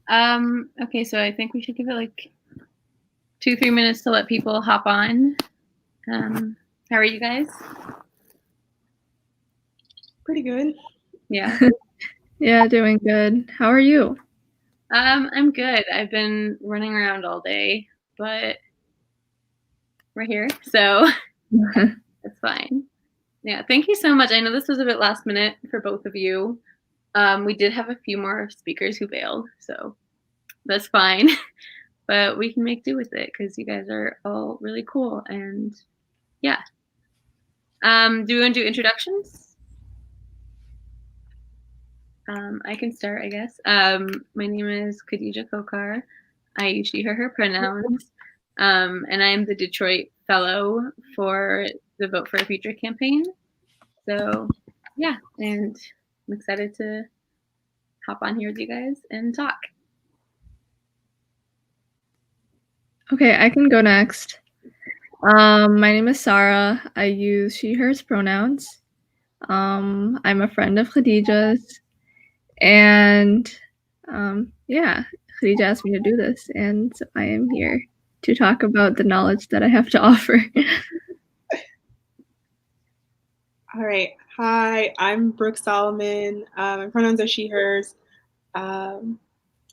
Okay, so I think we should give it like 2-3 minutes to let people hop on. How are you guys? Pretty good. Yeah. Yeah, doing good. How are you? I'm good. I've been running around all day, but we're here, so it's fine. Yeah, thank you so much. I know this was a bit last minute for both of you. We did have a few more speakers who bailed, so that's fine. But we can make do with it because you guys are all really cool. And yeah. Do we want to do introductions? I can start, I guess. My name is Khadija Kokar. I use she, her pronouns. And I'm the Detroit Fellow for the Vote for a Future campaign. So, yeah, and I'm excited to hop on here with you guys and talk. Okay, I can go next. My name is Sarah. I use she, hers pronouns. I'm a friend of Khadija's. And yeah, Khadija asked me to do this, and I am here to talk about the knowledge that I have to offer. All right. Hi, I'm Brooke Solomon. My pronouns are she, hers. I'm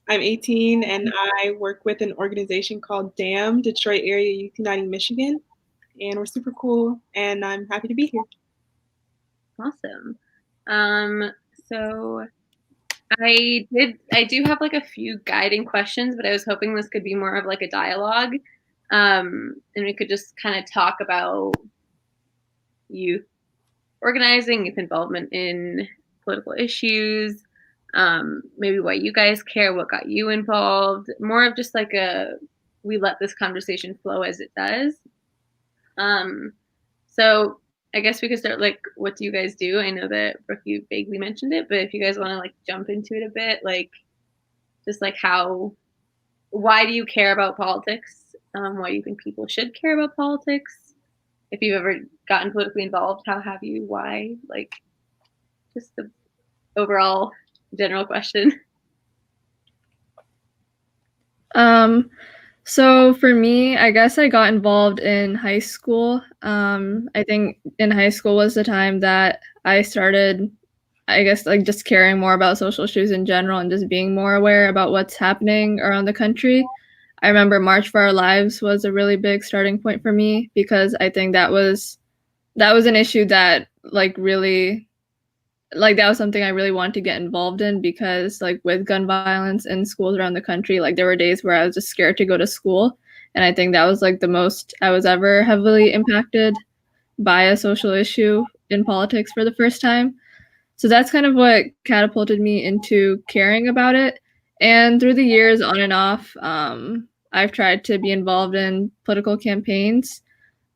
18 and I work with an organization called DAM, Detroit Area Youth Uniting Michigan. And we're super cool and I'm happy to be here. Awesome. So I do have like a few guiding questions, but I was hoping this could be more of like a dialogue. And we could just kind of talk about youth organizing, youth involvement in political issues, maybe why you guys care, what got you involved, more of just like we let this conversation flow as it does. So I guess we could start like, what do you guys do? I know that Brooke, you vaguely mentioned it, but if you guys want to like jump into it a bit, like just like why do you care about politics? Why do you think people should care about politics? If you've ever gotten politically involved, how have you? Why? Like just the overall general question. So for me, I guess I got involved in high school. I think in high school was the time that I started, I guess, like just caring more about social issues in general and just being more aware about what's happening around the country. I remember March for Our Lives was a really big starting point for me because I think that was an issue that that was something I really wanted to get involved in because like with gun violence in schools around the country, like there were days where I was just scared to go to school. And I think that was like the most I was ever heavily impacted by a social issue in politics for the first time. So that's kind of what catapulted me into caring about it. And through the years, on and off, I've tried to be involved in political campaigns.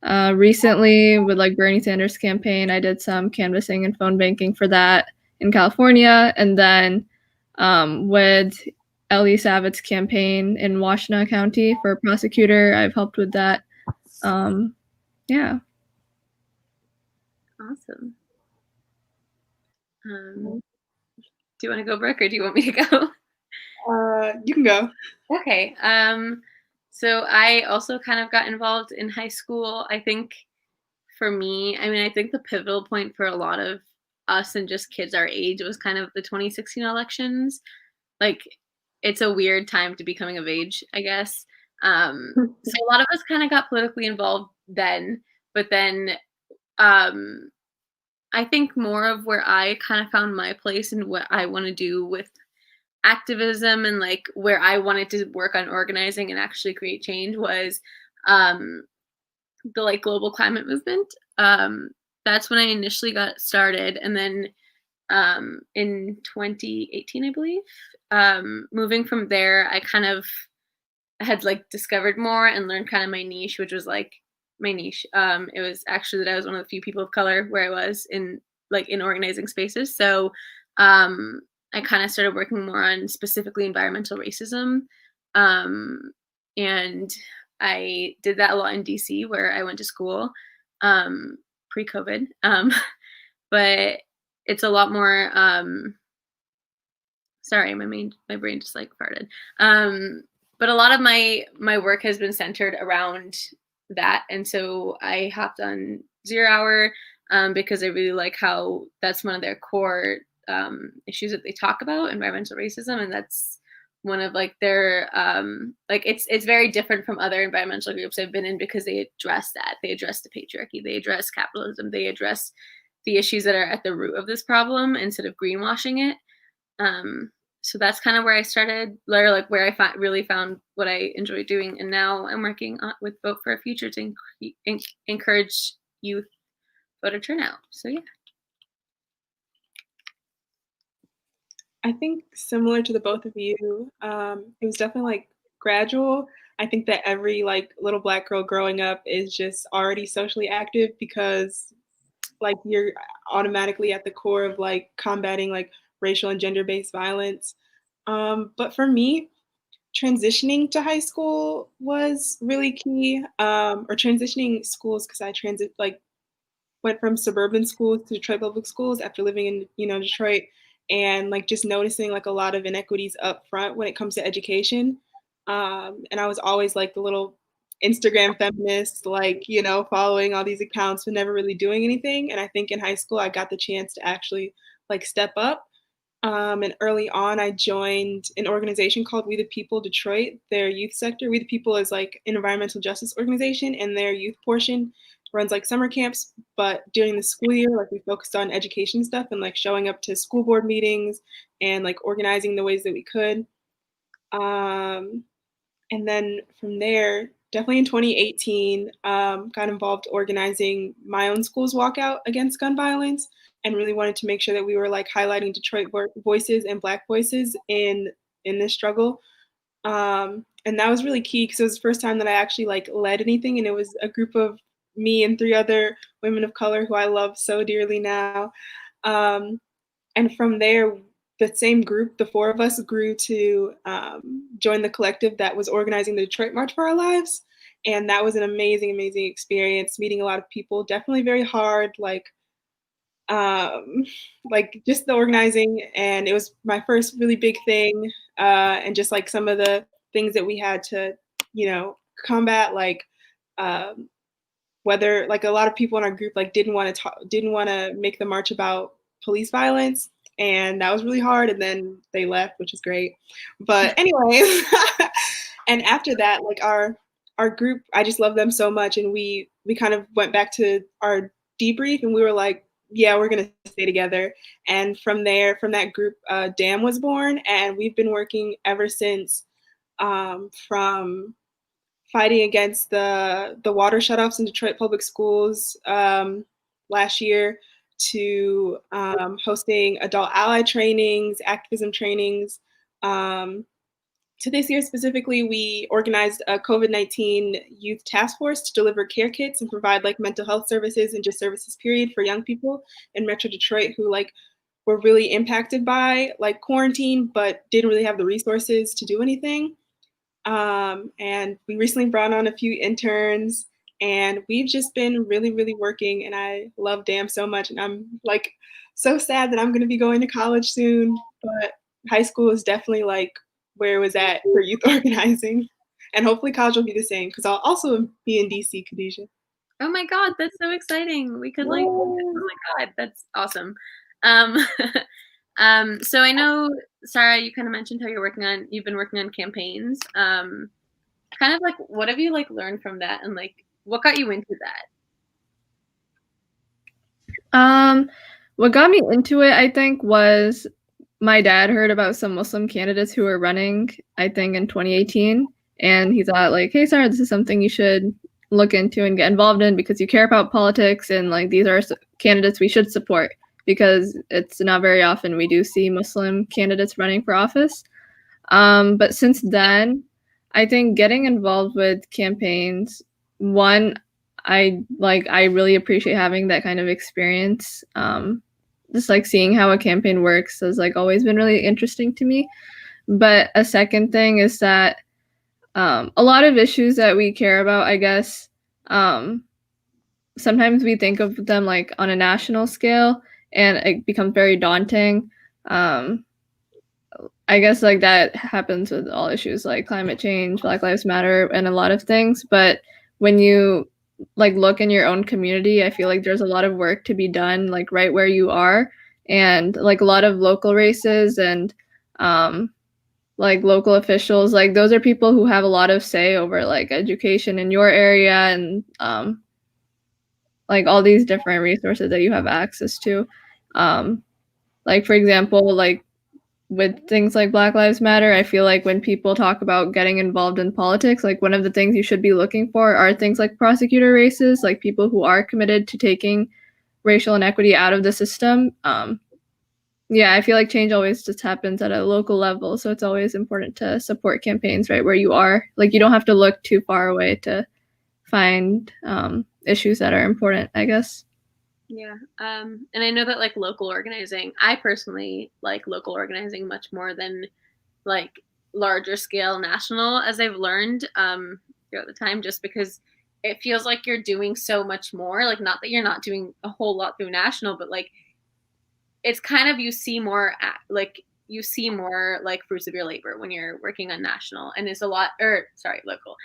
Recently, with like Bernie Sanders' campaign, I did some canvassing and phone banking for that in California, and then with Ellie Savitt's campaign in Washtenaw County for prosecutor, I've helped with that. Yeah. Awesome. Do you want to go, Brooke, or do you want me to go? You can go. Okay. So I also kind of got involved in high school. I think for me, I mean, I think the pivotal point for a lot of us and just kids our age was kind of the 2016 elections. Like, it's a weird time to be coming of age, I guess. So a lot of us kind of got politically involved then, but then I think more of where I kind of found my place and what I want to do with activism and like where I wanted to work on organizing and actually create change was the like global climate movement. That's when I initially got started, and then in 2018, I believe, moving from there, I kind of had like discovered more and learned kind of my niche, which was like my niche. It was actually that I was one of the few people of color where I was in organizing spaces. So I kind of started working more on specifically environmental racism. And I did that a lot in DC where I went to school pre-COVID. But it's a lot more Sorry, my brain just like farted. But a lot of my work has been centered around that, and so I hopped on 0 Hour because I really like how that's one of their core issues that they talk about, environmental racism, and that's one of like their like it's very different from other environmental groups I've been in because they address that. They address the patriarchy, they address capitalism, they address the issues that are at the root of this problem instead of greenwashing it. So that's kind of where I started, or like where I really found what I enjoy doing. And now I'm working with Vote for a Future to encourage youth voter turnout. So yeah. I think similar to the both of you, it was definitely like gradual. I think that every like little Black girl growing up is just already socially active because like you're automatically at the core of like combating like racial and gender-based violence. But for me, transitioning to high school was really key, or transitioning schools because I went from suburban schools to Detroit public schools after living in Detroit, and like just noticing like a lot of inequities up front when it comes to education. And I was always like the little Instagram feminist, like following all these accounts but never really doing anything. And I think in high school I got the chance to actually like step up. And early on, I joined an organization called We the People Detroit. Their youth sector, We the People, is like an environmental justice organization, and their youth portion runs like summer camps. But during the school year, like we focused on education stuff and like showing up to school board meetings and like organizing the ways that we could. Um, and then from there, definitely in 2018, got involved organizing my own school's walkout against gun violence, and really wanted to make sure that we were like highlighting Detroit voices and Black voices in this struggle. And that was really key because it was the first time that I actually like led anything, and it was a group of me and 3 other women of color who I love so dearly now. Um, and from there, the same group, the 4 of us, grew to join the collective that was organizing the Detroit March for Our Lives. And that was an amazing, amazing experience, meeting a lot of people, definitely very hard, like just the organizing. And it was my first really big thing. And just like some of the things that we had to, combat, like whether like a lot of people in our group like didn't want to make the march about police violence, and that was really hard, and then they left, which is great. But anyways, and after that, like our group, I just love them so much, and we kind of went back to our debrief, and we were like, yeah, we're gonna stay together. And from there, from that group, DAM was born, and we've been working ever since, from fighting against the water shutoffs in Detroit public schools last year to hosting adult ally trainings, activism trainings. To this year specifically, we organized a COVID-19 youth task force to deliver care kits and provide like mental health services and just services period for young people in Metro Detroit who like were really impacted by like quarantine but didn't really have the resources to do anything. And we recently brought on a few interns, and we've just been really, really working. And I love DAM so much. And I'm like so sad that I'm going to be going to college soon. But high school is definitely like where it was at for youth organizing. And hopefully college will be the same because I'll also be in DC, Khadijah. Oh my God, that's so exciting. We could like, oh my God, that's awesome. Um, so I know, Sarah, you kind of mentioned how you've been working on campaigns. Kind of like, what have you like learned from that, and like, what got you into that? What got me into it, I think, was my dad heard about some Muslim candidates who were running, I think, in 2018, and he thought like, hey, Sarah, this is something you should look into and get involved in because you care about politics, and like these are candidates we should support because it's not very often we do see Muslim candidates running for office. But since then, I think getting involved with campaigns, one, I really appreciate having that kind of experience. Just like seeing how a campaign works has like always been really interesting to me. But a second thing is that a lot of issues that we care about, I guess, sometimes we think of them like on a national scale, and it becomes very daunting. I guess like that happens with all issues like climate change, Black Lives Matter, and a lot of things. But when you like look in your own community, I feel like there's a lot of work to be done like right where you are, and like a lot of local races and like local officials, like those are people who have a lot of say over like education in your area and like all these different resources that you have access to. Like for example, like with things like Black Lives Matter, I feel like when people talk about getting involved in politics, like one of the things you should be looking for are things like prosecutor races, like people who are committed to taking racial inequity out of the system. Yeah, I feel like change always just happens at a local level, so it's always important to support campaigns right where you are. Like you don't have to look too far away to find issues that are important, I guess. Yeah. And I know that like local organizing, I personally like local organizing much more than like larger scale national, as I've learned throughout the time, just because it feels like you're doing so much more. Like, not that you're not doing a whole lot through national, but like it's kind of, you see more like fruits of your labor when you're working on national, and it's a lot, or sorry, local,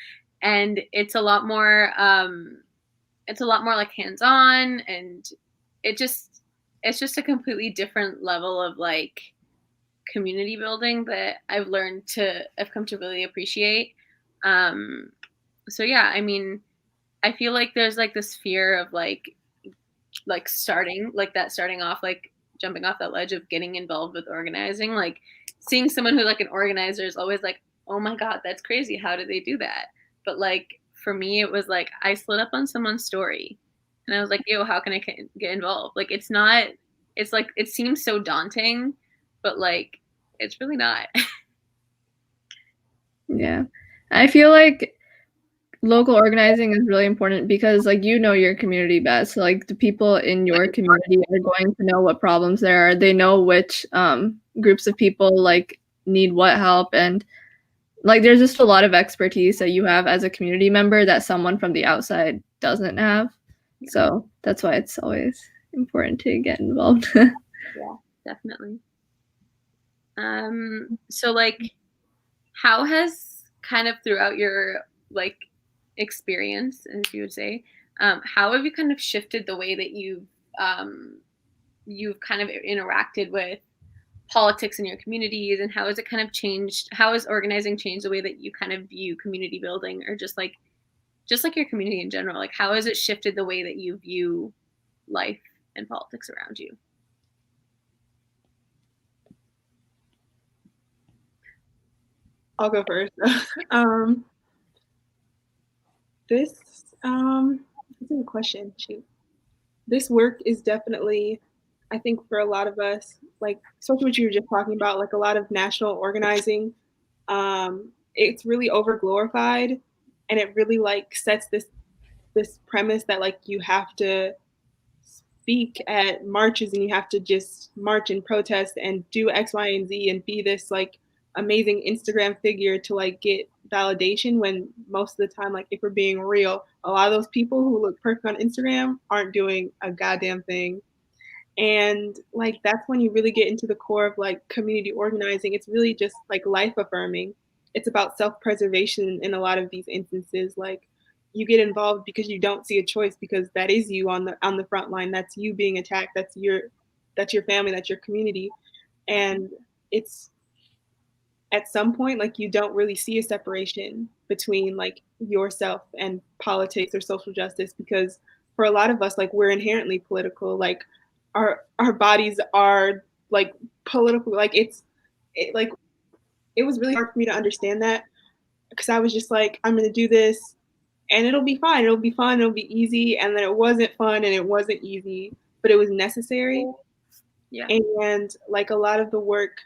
and it's a lot more like hands-on, and it's just a completely different level of like community building that I've come to really appreciate. So yeah, I mean, I feel like there's like this fear of like starting off, like jumping off that ledge of getting involved with organizing, like seeing someone who's like an organizer is always like, oh my god, that's crazy, how did they do that? But like for me, it was like I slid up on someone's story and I was like, yo, how can I get involved? Like it's not, it's like it seems so daunting, but like it's really not. Yeah. I feel like local organizing is really important because like you know your community best. So, like the people in your community are going to know what problems there are. They know which groups of people like need what help, and like there's just a lot of expertise that you have as a community member that someone from the outside doesn't have. So that's why it's always important to get involved. Yeah, definitely. So like how has kind of throughout your like experience, as you would say, how have you kind of shifted the way that you've kind of interacted with politics in your communities, and how has it kind of changed, how has organizing changed the way that you kind of view community building, or just like your community in general? Like how has it shifted the way that you view life and politics around you? I'll go first. This that's a good question. Shoot. This work is definitely, I think, for a lot of us, like especially what you were just talking about, like a lot of national organizing, it's really over glorified, and it really like sets this premise that like you have to speak at marches and you have to just march and protest and do X, Y, and Z and be this like amazing Instagram figure to like get validation, when most of the time, like if we're being real, a lot of those people who look perfect on Instagram aren't doing a goddamn thing. And like that's when you really get into the core of like community organizing. It's really just like life affirming. It's about self-preservation in a lot of these instances. Like you get involved because you don't see a choice, because that is you on the front line. That's you being attacked. That's your family, that's your community. And it's at some point like you don't really see a separation between like yourself and politics or social justice, because for a lot of us, like we're inherently political. Like our bodies are like political. Like like it was really hard for me to understand that, because I was just like, I'm gonna do this and it'll be fine, it'll be fun, it'll be easy. And then it wasn't fun and it wasn't easy, but it was necessary. Yeah. And like a lot of the work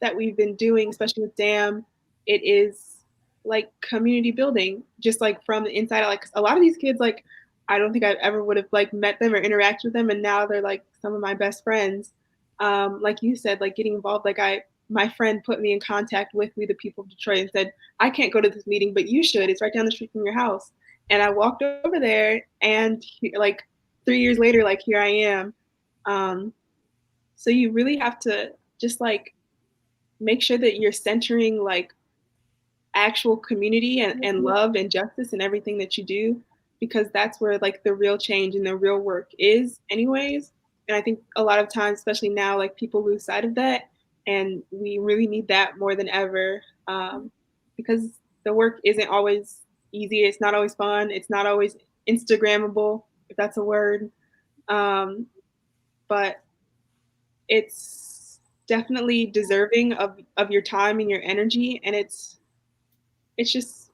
that we've been doing, especially with DAM, it is like community building, just like from the inside out. Like a lot of these kids, like I don't think I ever would have like met them or interacted with them, and now they're like some of my best friends. Like you said, like getting involved. Like my friend put me in contact with We the People of Detroit and said, I can't go to this meeting, but you should. It's right down the street from your house. And I walked over there, and like 3 years later, like here I am. So you really have to just like make sure that you're centering like actual community and love and justice in everything that you do, because that's where like the real change and the real work is anyways. And I think a lot of times, especially now, like people lose sight of that, and we really need that more than ever, because the work isn't always easy. It's not always fun. It's not always Instagrammable, if that's a word. But it's definitely deserving of your time and your energy, and it's just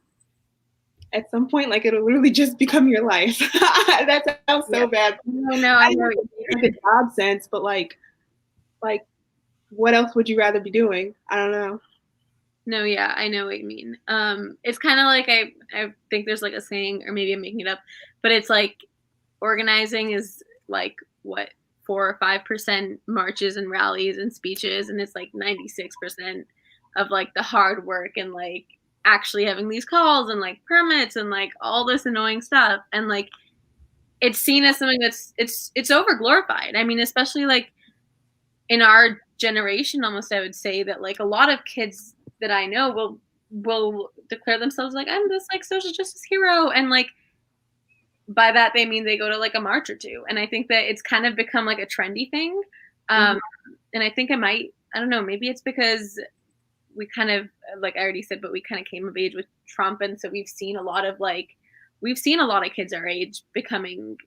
at some point like it'll literally just become your life. That sounds so bad. I know. I know. Like a job sense, but like what else would you rather be doing? I don't know. No, yeah, I know what you mean. It's kind of like I think there's like a saying, or maybe I'm making it up, but it's like organizing is like what 4 or 5% marches and rallies and speeches, and it's like 96% of like the hard work and like actually having these calls and like permits and like all this annoying stuff. And like it's seen as something that's it's over glorified. I mean, especially like in our generation, almost I would say that like a lot of kids that I know will declare themselves like, I'm this like social justice hero, and like by that they mean they go to like a march or two. And I think that it's kind of become like a trendy thing. And I think I don't know, maybe it's because we kind of, like I already said, but we kind of came of age with Trump, and so we've seen a lot of kids our age becoming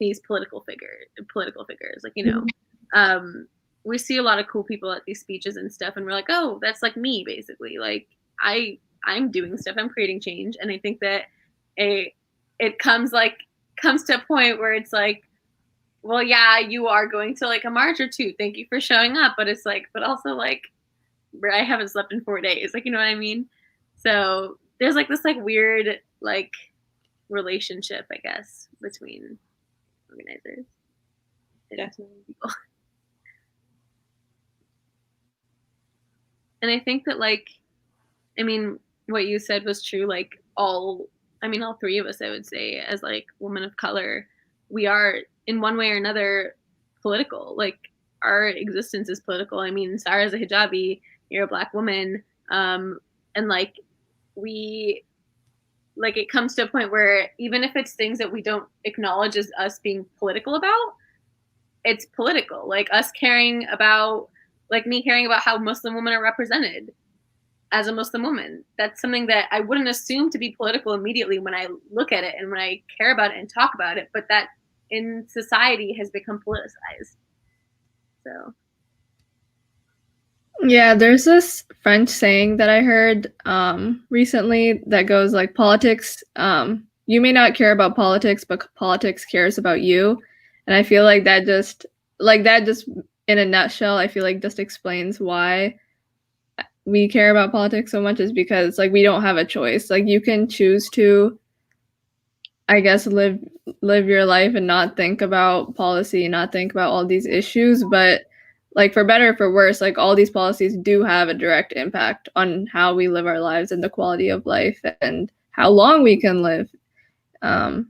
these political figures, like, you know. We see a lot of cool people at these speeches and stuff, and we're like, oh, that's like me, basically. Like I'm doing stuff, I'm creating change. And I think that it comes to a point where it's like, well, yeah, you are going to like a march or two, thank you for showing up, but it's like, but also like, I haven't slept in 4 days, like, you know what I mean? So there's like this like weird like relationship, I guess, between organizers and Definitely. people. And I think that like, I mean, what you said was true. Like all three of us, I would say, as like women of color, we are in one way or another political. Like our existence is political. I mean, Sarah's a hijabi, you're a Black woman. And like it comes to a point where even if it's things that we don't acknowledge as us being political about, it's political. Like us caring about, like me caring about how Muslim women are represented as a Muslim woman. That's something that I wouldn't assume to be political immediately when I look at it and when I care about it and talk about it, but that in society has become politicized. So. Yeah, there's this French saying that I heard recently that goes like, politics, you may not care about politics, but politics cares about you. And I feel like that just in a nutshell, I feel like just explains why we care about politics so much, is because like we don't have a choice. Like you can choose to, I guess, live your life and not think about policy, not think about all these issues, but like for better or for worse, like all these policies do have a direct impact on how we live our lives and the quality of life and how long we can live. And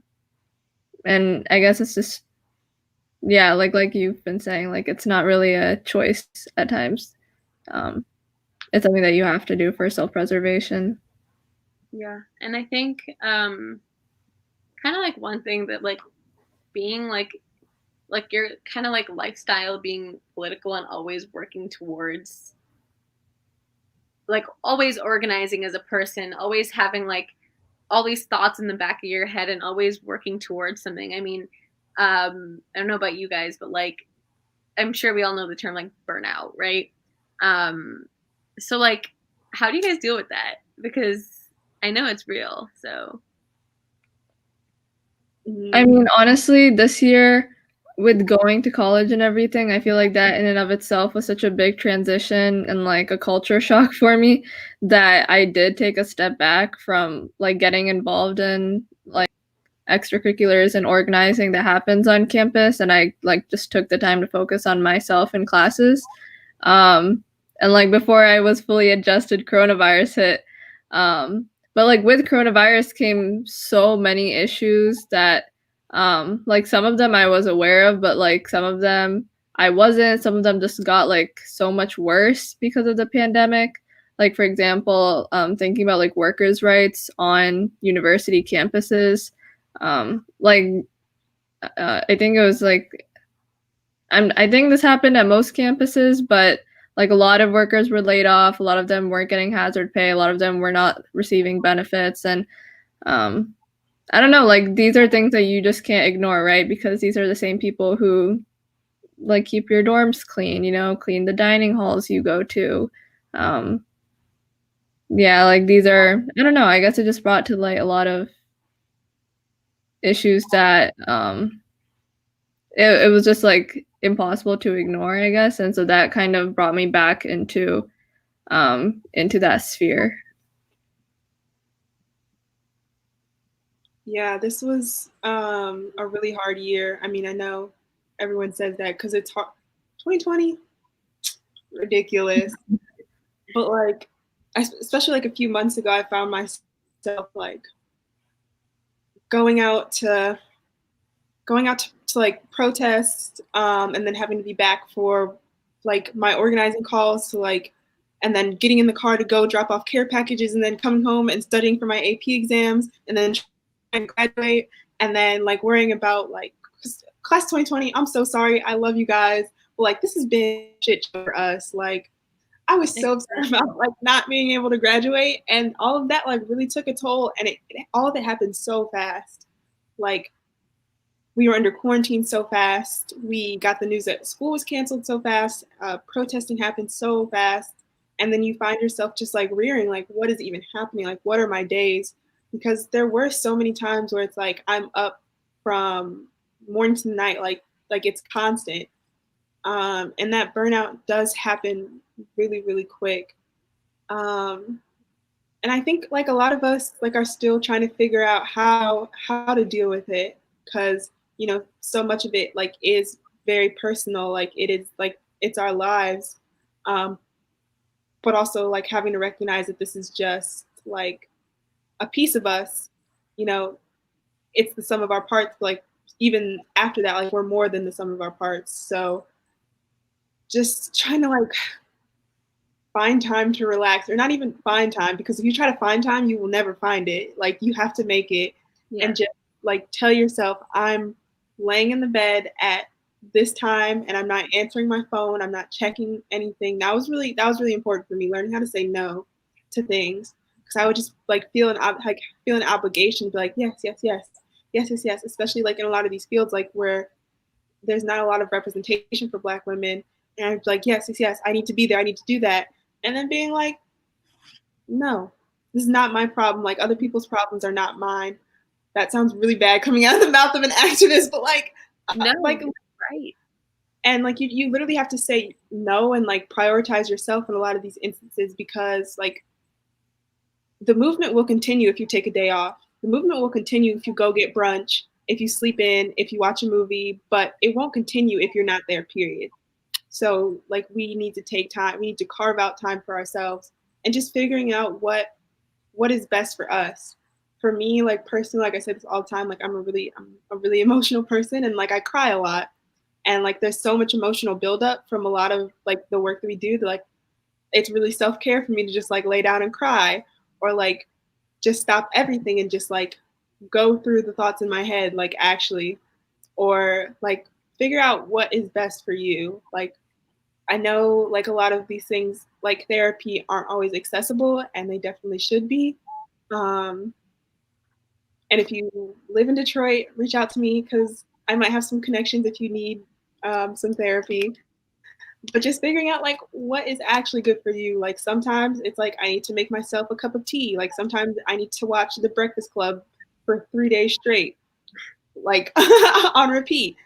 I guess it's just, yeah, like you've been saying, like it's not really a choice at times. It's something that you have to do for self-preservation. Yeah, and I think kind of like one thing that like being like your kind of like lifestyle being political and always working towards, like always organizing as a person, always having like all these thoughts in the back of your head and always working towards something. I mean, I don't know about you guys, but like I'm sure we all know the term like burnout, right? So like how do you guys deal with that? Because I know it's real. So I mean, honestly, this year with going to college and everything, I feel like that in and of itself was such a big transition and like a culture shock for me that I did take a step back from like getting involved in like extracurriculars and organizing that happens on campus, and I like just took the time to focus on myself in classes. And like before I was fully adjusted, coronavirus hit. But like with coronavirus came so many issues that like some of them I was aware of, but like some of them I wasn't. Some of them just got like so much worse because of the pandemic. Like, for example, thinking about like workers' rights on university campuses. Like, I think it was like, I think this happened at most campuses, but like a lot of workers were laid off. A lot of them weren't getting hazard pay. A lot of them were not receiving benefits. And I don't know, like these are things that you just can't ignore, right? Because these are the same people who like keep your dorms clean, you know, clean the dining halls you go to. Um, yeah, like these are, I don't know, I guess it just brought to light a lot of issues that it was just like impossible to ignore, I guess. And so that kind of brought me back into that sphere. Yeah, this was a really hard year. I mean, I know everyone says that because it's hard. 2020, ridiculous. But like, especially like a few months ago, I found myself like going out to like protest, and then having to be back for like my organizing calls to like, and then getting in the car to go drop off care packages, and then coming home and studying for my AP exams, and then trying to graduate, and then like worrying about like class 2020. I'm so sorry. I love you guys, but like this has been shit for us. Like I was so upset about like not being able to graduate, and all of that like really took a toll, and all of it happened so fast. Like we were under quarantine so fast. We got the news that school was canceled so fast. Protesting happened so fast. And then you find yourself just like rearing, like, what is even happening? Like, what are my days? Because there were so many times where it's like I'm up from morning to night, like it's constant. And that burnout does happen really, really quick. Um, and I think like a lot of us like are still trying to figure out how to deal with it, because so much of it like is very personal, like it is like it's our lives, um, but also like having to recognize that this is just like a piece of us. you know it's the sum of our parts, like even after that, like we're more than the sum of our parts. So just trying to like find time to relax, or not even find time, because if you try to find time you will never find it. Like you have to make it. Yeah. And just like tell yourself, I'm laying in the bed at this time and I'm not answering my phone, I'm not checking anything. That was really important for me, learning how to say no to things, because I would just like feel an obligation to be like yes, yes, yes, yes, yes, yes, especially like in a lot of these fields like where there's not a lot of representation for Black women. And I'm like, yes, yes, yes, I need to be there, I need to do that. And then being like, no, this is not my problem. Like other people's problems are not mine. That sounds really bad coming out of the mouth of an activist, but like, No, like, right. and like you literally have to say no and like prioritize yourself in a lot of these instances, because like the movement will continue if you take a day off. The movement will continue if you go get brunch, if you sleep in, if you watch a movie, but it won't continue if you're not there, period. So like we need to take time, we need to carve out time for ourselves, and just figuring out what is best for us. For me, like personally, like I said this all the time, like I'm a really emotional person, and like I cry a lot. And like there's so much emotional buildup from a lot of like the work that we do that like it's really self-care for me to just like lay down and cry, or like just stop everything and just like go through the thoughts in my head, like actually, or like figure out what is best for you. Like I know like a lot of these things like therapy aren't always accessible, and they definitely should be. Um, and if you live in Detroit, reach out to me, because I might have some connections if you need some therapy. But just figuring out like what is actually good for you. Like sometimes it's like I need to make myself a cup of tea. Like sometimes I need to watch The Breakfast Club for 3 days straight, like on repeat.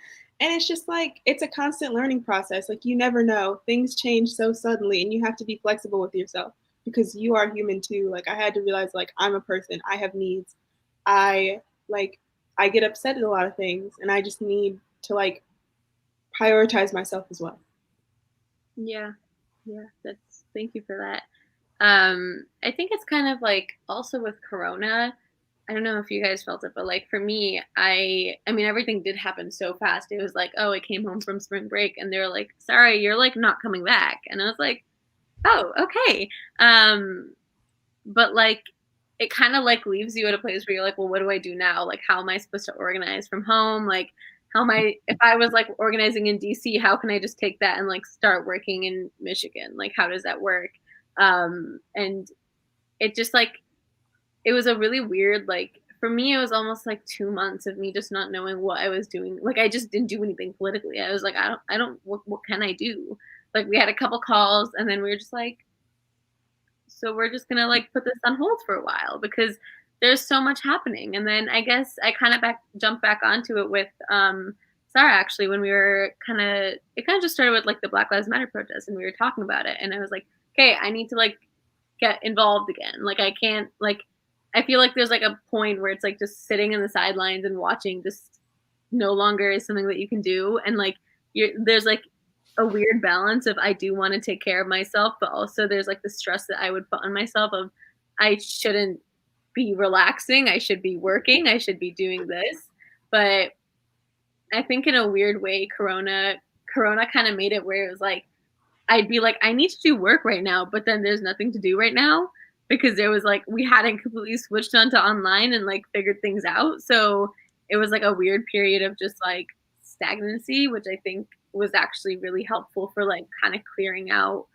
And it's just like it's a constant learning process. Like you never know. Things change so suddenly, and you have to be flexible with yourself, because you are human too. Like I had to realize like I'm a person. I have needs. I like I get upset at a lot of things, and I just need to like prioritize myself as well. Yeah. Yeah. Thank you for that. I think it's kind of like also with Corona, I don't know if you guys felt it, but like for me, I mean everything did happen so fast. It was like, oh, I came home from spring break and they're like, sorry, you're like not coming back. And I was like, oh, okay. But like it kind of like leaves you at a place where you're like, well, what do I do now? Like, how am I supposed to organize from home? Like, how am I, if I was like organizing in DC, how can I just take that and like start working in Michigan? Like, how does that work? And it just like, it was a really weird, like, for me, it was almost like 2 months of me just not knowing what I was doing. Like, I just didn't do anything politically. I was like, what can I do? Like, we had a couple calls and then we were just like, so we're just gonna like put this on hold for a while because there's so much happening. And then I guess I kind of jumped back onto it with Sarah actually when we were it kind of just started with like the Black Lives Matter protests and we were talking about it and I was like, okay, I need to like get involved again. Like I can't like I feel like there's like a point where it's like just sitting in the sidelines and watching just no longer is something that you can do and like there's like a weird balance of I do want to take care of myself, but also there's like the stress that I would put on myself of I shouldn't be relaxing, I should be working, I should be doing this. But I think in a weird way, Corona kind of made it where it was like I'd be like, I need to do work right now, but then there's nothing to do right now because there was like we hadn't completely switched onto online and like figured things out. So it was like a weird period of just like stagnancy, which I think was actually really helpful for like kind of clearing out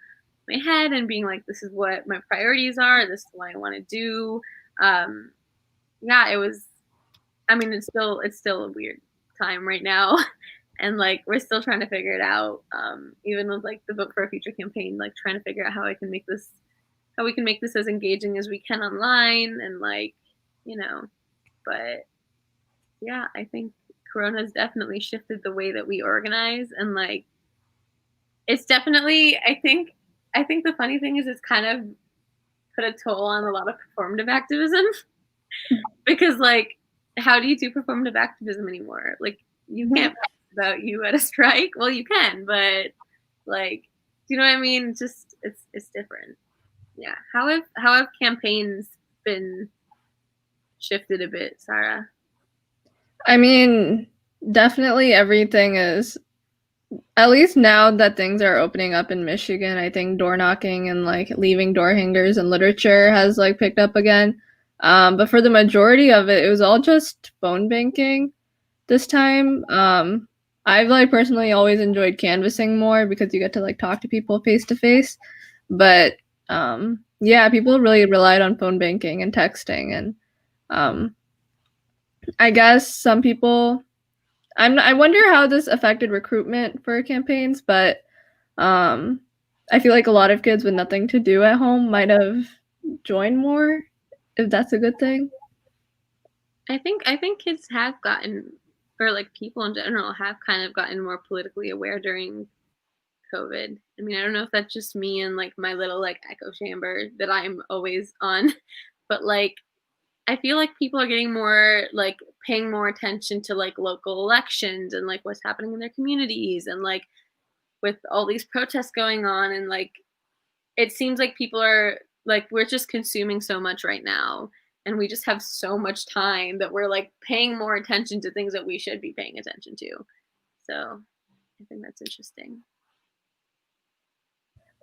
my head and being like, this is what my priorities are. This is what I want to do. Yeah, it was. I mean, it's still a weird time right now, and like we're still trying to figure it out. Even with like the Vote for a Future campaign, like trying to figure out how we can make this as engaging as we can online, and like but yeah, I think Corona's definitely shifted the way that we organize and like it's definitely I think the funny thing is it's kind of put a toll on a lot of performative activism because like how do you do performative activism anymore? Like you can't post about you at a strike. Well, you can, but like do you know what I mean? Just it's different. Yeah. How have campaigns been shifted a bit, Sarah? I mean, definitely everything is, at least now that things are opening up in Michigan, I think door knocking and like leaving door hangers and literature has like picked up again. But for the majority of it, it was all just phone banking this time. I've like personally always enjoyed canvassing more because you get to like talk to people face to face. But yeah, people really relied on phone banking and texting and I guess some people. I wonder how this affected recruitment for campaigns, but I feel like a lot of kids with nothing to do at home might have joined more, if that's a good thing. I think kids have gotten, or like people in general have kind of gotten more politically aware during COVID. I mean, I don't know if that's just me and like my little like echo chamber that I'm always on, but like I feel like people are getting more like paying more attention to like local elections and like what's happening in their communities and like with all these protests going on and like it seems like people are like we're just consuming so much right now and we just have so much time that we're like paying more attention to things that we should be paying attention to. So I think that's interesting.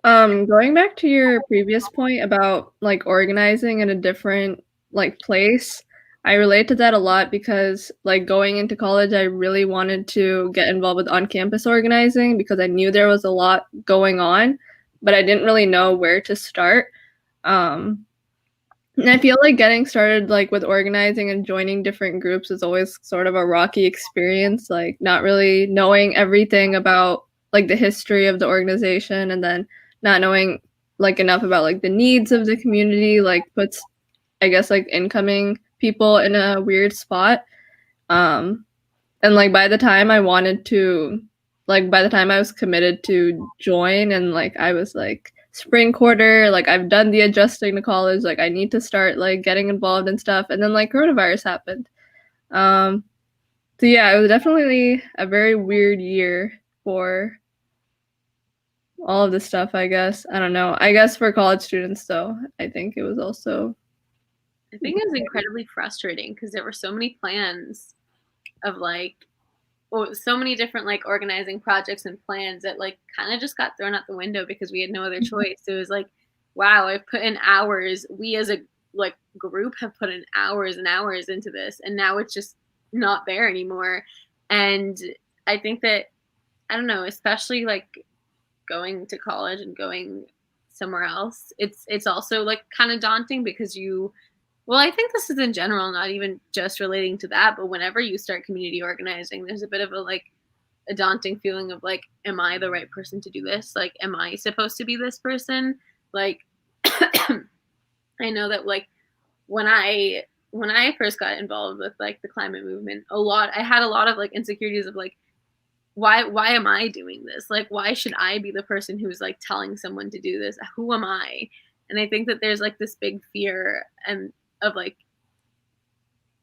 Going back to your previous point about like organizing in a different like place, I relate to that a lot because like going into college, I really wanted to get involved with on-campus organizing because I knew there was a lot going on, but I didn't really know where to start. And I feel like getting started like with organizing and joining different groups is always sort of a rocky experience, like not really knowing everything about like the history of the organization and then not knowing like enough about like the needs of the community like puts I guess like incoming people in a weird spot. And like by the time I was committed to join and like I was like spring quarter, like I've done the adjusting to college, like I need to start like getting involved and stuff, and then like coronavirus happened. So yeah, it was definitely a very weird year for all of this stuff, I guess. I don't know. I guess for college students though, I think it was also I think it was incredibly frustrating because there were so many plans of like, well, so many different like organizing projects and plans that like kind of just got thrown out the window because we had no other choice. It was like, wow, I've put in hours. We as a like group have put in hours and hours into this, and now it's just not there anymore. And I think that, I don't know, especially like going to college and going somewhere else, it's also like kind of daunting because you, well, I think this is in general, not even just relating to that, but whenever you start community organizing, there's a bit of a like a daunting feeling of like, am I the right person to do this? Like, am I supposed to be this person? Like, I know that like when I first got involved with like the climate movement, I had a lot of like insecurities of like, why am I doing this? Like, why should I be the person who's like telling someone to do this? Who am I? And I think that there's like this big fear and of like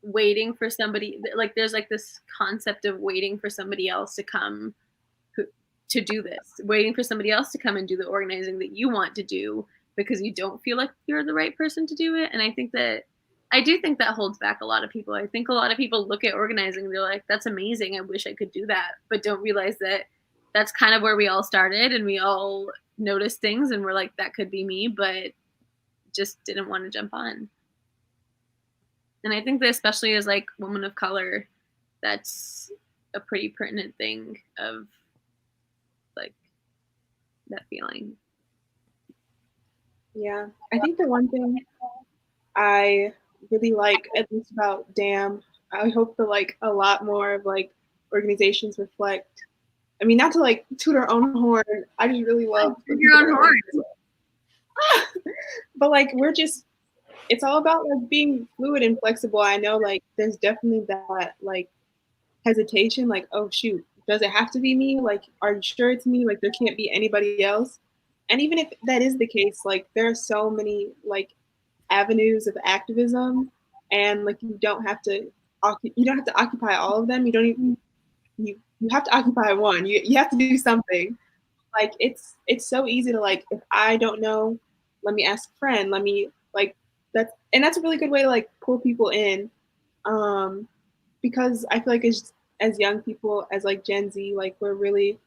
waiting for somebody, like there's like this concept of waiting for somebody else to come to do this, waiting for somebody else to come and do the organizing that you want to do because you don't feel like you're the right person to do it. And I do think that holds back a lot of people. I think a lot of people look at organizing and they're like, that's amazing, I wish I could do that, but don't realize that that's kind of where we all started and we all noticed things and we're like, that could be me, but just didn't want to jump on. And I think that especially as like women of color, that's a pretty pertinent thing of like that feeling. Yeah, I think the one thing I really like, at least about DAM, I hope that like a lot more of like organizations reflect. I mean, not to like toot our own horn. I just really love your own horn. But like it's all about like being fluid and flexible. I know like there's definitely that like hesitation, like, oh shoot, does it have to be me? Like, are you sure it's me? Like there can't be anybody else. And even if that is the case, like there are so many like avenues of activism, and like you don't have to occupy all of them. You don't even you have to occupy one. You have to do something. Like it's so easy to like, if I don't know, let me ask a friend. Let me like that's a really good way to like pull people in, because I feel like as young people, as like Gen Z, like we're really,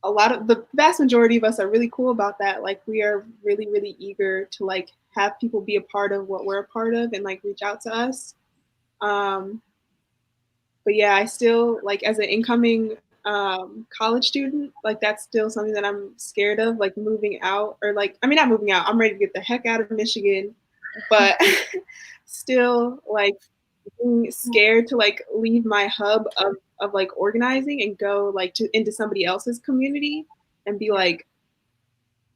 a lot of the vast majority of us are really cool about that. Like we are really really eager to like have people be a part of what we're a part of and like reach out to us. um but yeah, I still like, as an incoming college student, like that's still something that I'm scared of, like moving out, or like, I mean, not moving out, I'm ready to get the heck out of Michigan, but still like being scared to like leave my hub of like organizing and go like into somebody else's community and be like,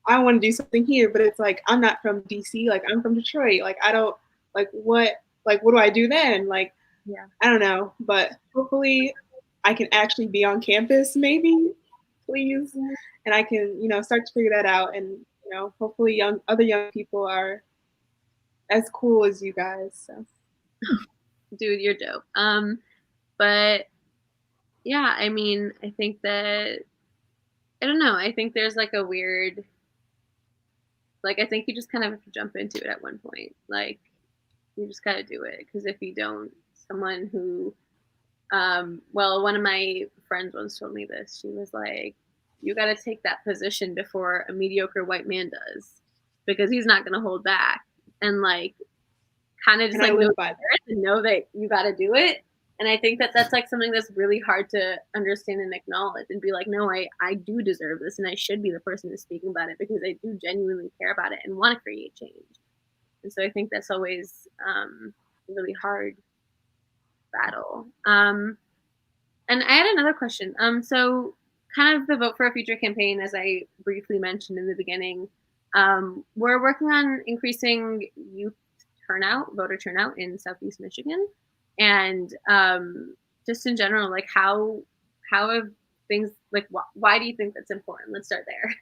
I want to do something here, but it's like, I'm not from DC, like I'm from Detroit, like I don't, like what do I do then? Like, Yeah. I don't know, but hopefully I can actually be on campus, maybe, please, and I can, start to figure that out, and hopefully other young people are as cool as you guys. So, Dude, you're dope. But yeah, I mean, I think that, I don't know. I think there's like a weird, like I think you just kind of have to jump into it at one point. Like you just gotta do it, because if you don't, someone who, well, one of my friends once told me this. She was like, you got to take that position before a mediocre white man does, because he's not going to hold back. And like, kind of just like know that you got to do it. And I think that that's like something that's really hard to understand and acknowledge and be like, no, I do deserve this and I should be the person who's speaking about it because I do genuinely care about it and want to create change. And so I think that's always a really hard battle. And I had another question. So kind of the Vote for a Future campaign, as I briefly mentioned in the beginning, we're working on increasing youth turnout, voter turnout in Southeast Michigan. And just in general, like how have things, like why do you think that's important? Let's start there.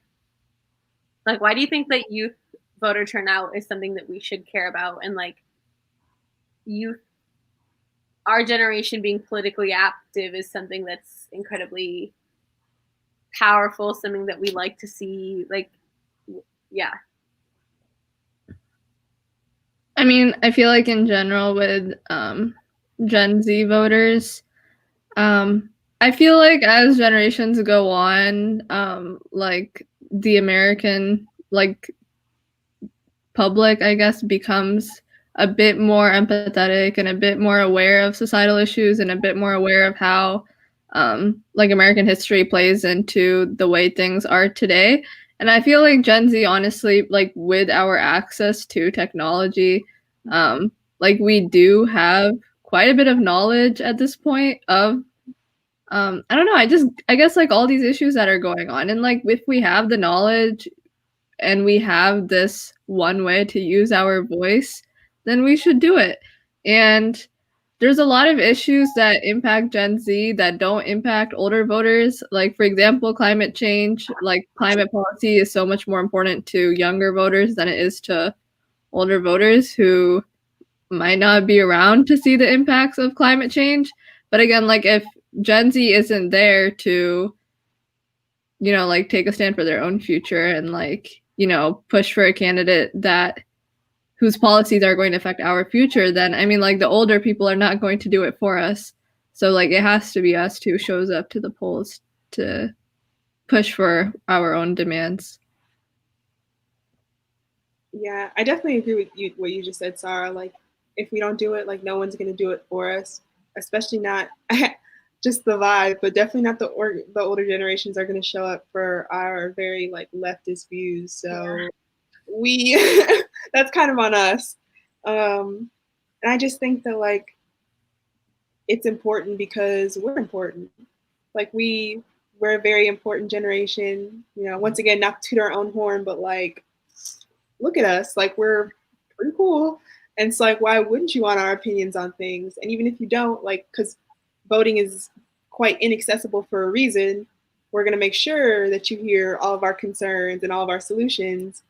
Like, why do you think that youth voter turnout is something that we should care about, and like youth, our generation being politically active is something that's incredibly powerful, something that we like to see, like, yeah. I mean, I feel like in general with Gen Z voters, I feel like as generations go on, like the American like public, I guess, becomes a bit more empathetic and a bit more aware of societal issues and a bit more aware of how like American history plays into the way things are today. And I feel like Gen Z, honestly, like with our access to technology, like we do have quite a bit of knowledge at this point of I don't know, I guess like all these issues that are going on. And like if we have the knowledge and we have this one way to use our voice, then we should do it. And there's a lot of issues that impact Gen Z that don't impact older voters. Like, for example, climate change, like climate policy is so much more important to younger voters than it is to older voters who might not be around to see the impacts of climate change. But again, like if Gen Z isn't there to, you know, like take a stand for their own future and like, you know, push for a candidate that whose policies are going to affect our future, then I mean like the older people are not going to do it for us. So like it has to be us who shows up to the polls to push for our own demands. Yeah, I definitely agree with you what you just said, Sarah. Like if we don't do it, like no one's gonna do it for us, especially not just the vibe, but definitely not the older generations are gonna show up for our very like leftist views. So we that's kind of on us. And I just think that like it's important because we're important. Like we're a very important generation. You know, once again, not to toot our own horn, but like look at us, like we're pretty cool. And it's like, why wouldn't you want our opinions on things? And even if you don't, like, because voting is quite inaccessible for a reason, we're going to make sure that you hear all of our concerns and all of our solutions,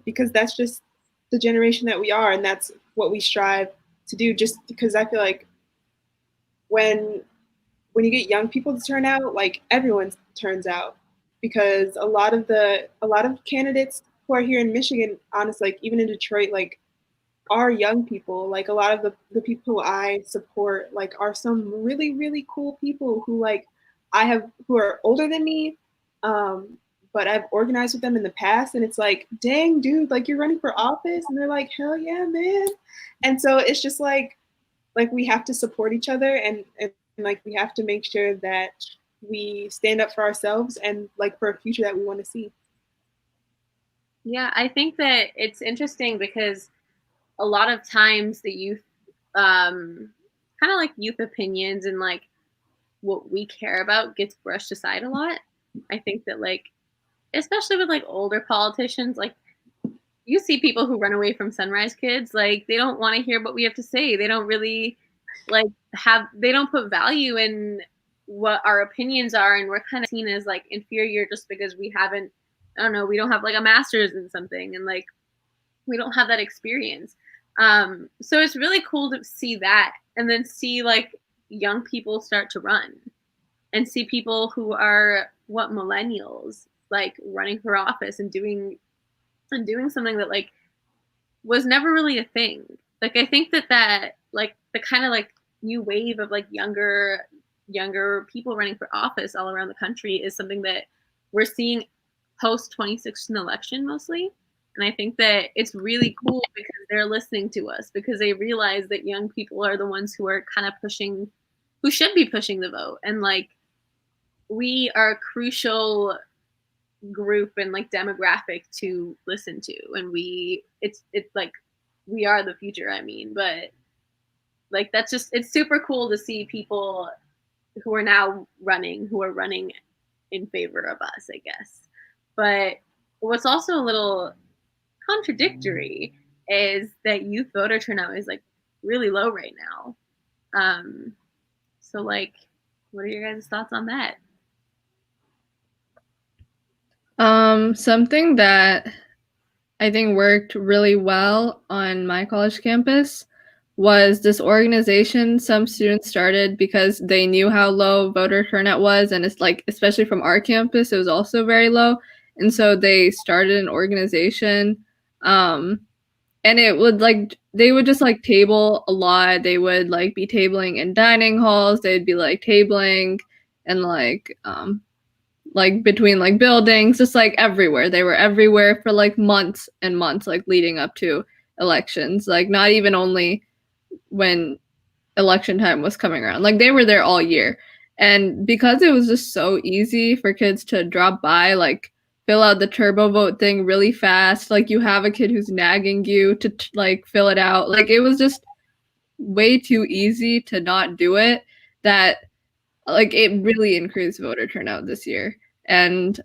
because that's just the generation that we are, and that's what we strive to do. Just because I feel like when you get young people to turn out, like everyone turns out, because a lot of candidates who are here in Michigan, honestly, like even in Detroit, like are young people. Like a lot of the people who I support, like are some really, really cool people who like who are older than me, but I've organized with them in the past, and it's like, dang, dude, like you're running for office, and they're like, hell yeah, man. And so it's just like we have to support each other, and like we have to make sure that we stand up for ourselves and like for a future that we want to see. Yeah, I think that it's interesting because a lot of times the youth, kind of like youth opinions and like what we care about gets brushed aside a lot. I think that like, especially with like older politicians, like you see people who run away from Sunrise Kids, like they don't want to hear what we have to say. They don't really like they don't put value in what our opinions are, and we're kind of seen as like inferior just because we haven't, I don't know, we don't have like a master's in something, and like we don't have that experience. So it's really cool to see that, and then see like young people start to run, and see people who are millennials like running for office and doing something that like was never really a thing. Like I think that like the kind of like new wave of like younger people running for office all around the country is something that we're seeing post 2016 election mostly. And I think that it's really cool because they're listening to us, because they realize that young people are the ones who are kind of pushing, who should be pushing the vote. And like we are a crucial group and like demographic to listen to, and it's like we are the future, I mean. But like that's just, it's super cool to see people who are now running in favor of us, I guess. But what's also a little contradictory is that youth voter turnout is like really low right now. So like, what are your guys' thoughts on that? Something that I think worked really well on my college campus was this organization some students started because they knew how low voter turnout was, and it's like, especially from our campus, it was also very low. And so they started an organization, and it would like they would just like table a lot. They would like be tabling in dining halls. They'd be like tabling and like between like buildings, just like everywhere. They were everywhere for like months and months, like leading up to elections. Like not even only when election time was coming around. Like they were there all year. And because it was just so easy for kids to drop by, like fill out the turbo vote thing really fast, like you have a kid who's nagging you to like fill it out. Like it was just way too easy to not do it that like it really increased voter turnout this year. And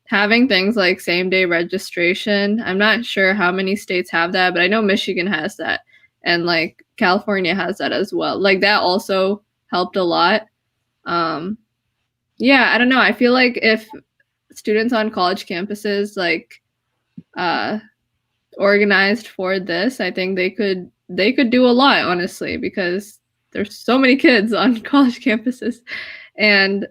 having things like same day registration, I'm not sure how many states have that, but I know Michigan has that and like California has that as well. Like that also helped a lot. Yeah, I don't know. I feel like if students on college campuses like uh organized for this, I think they could do a lot, honestly, because there's so many kids on college campuses and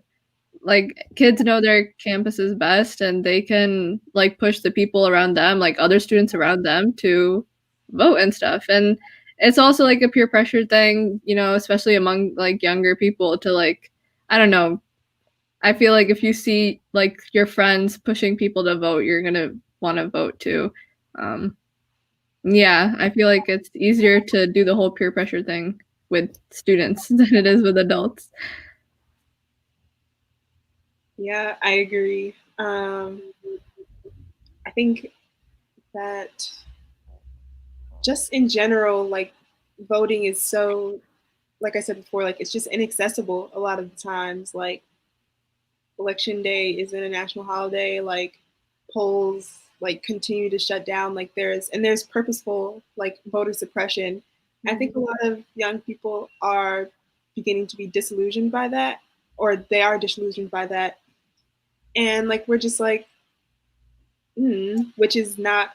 like kids know their campuses best and they can like push the people around them, like other students around them to vote and stuff. And it's also like a peer pressure thing, you know, especially among like younger people to like, I don't know. I feel like if you see like your friends pushing people to vote, you're going to want to vote too. Um, yeah, I feel like it's easier to do the whole peer pressure thing with students than it is with adults. Yeah, I agree. I think that just in general, like voting is so, like I said before, like it's just inaccessible a lot of the times. Like election day is an international holiday. Like polls like continue to shut down. Like there's purposeful like voter suppression. I think a lot of young people are beginning to be disillusioned by that, or they are disillusioned by that, and like we're just like, which is not,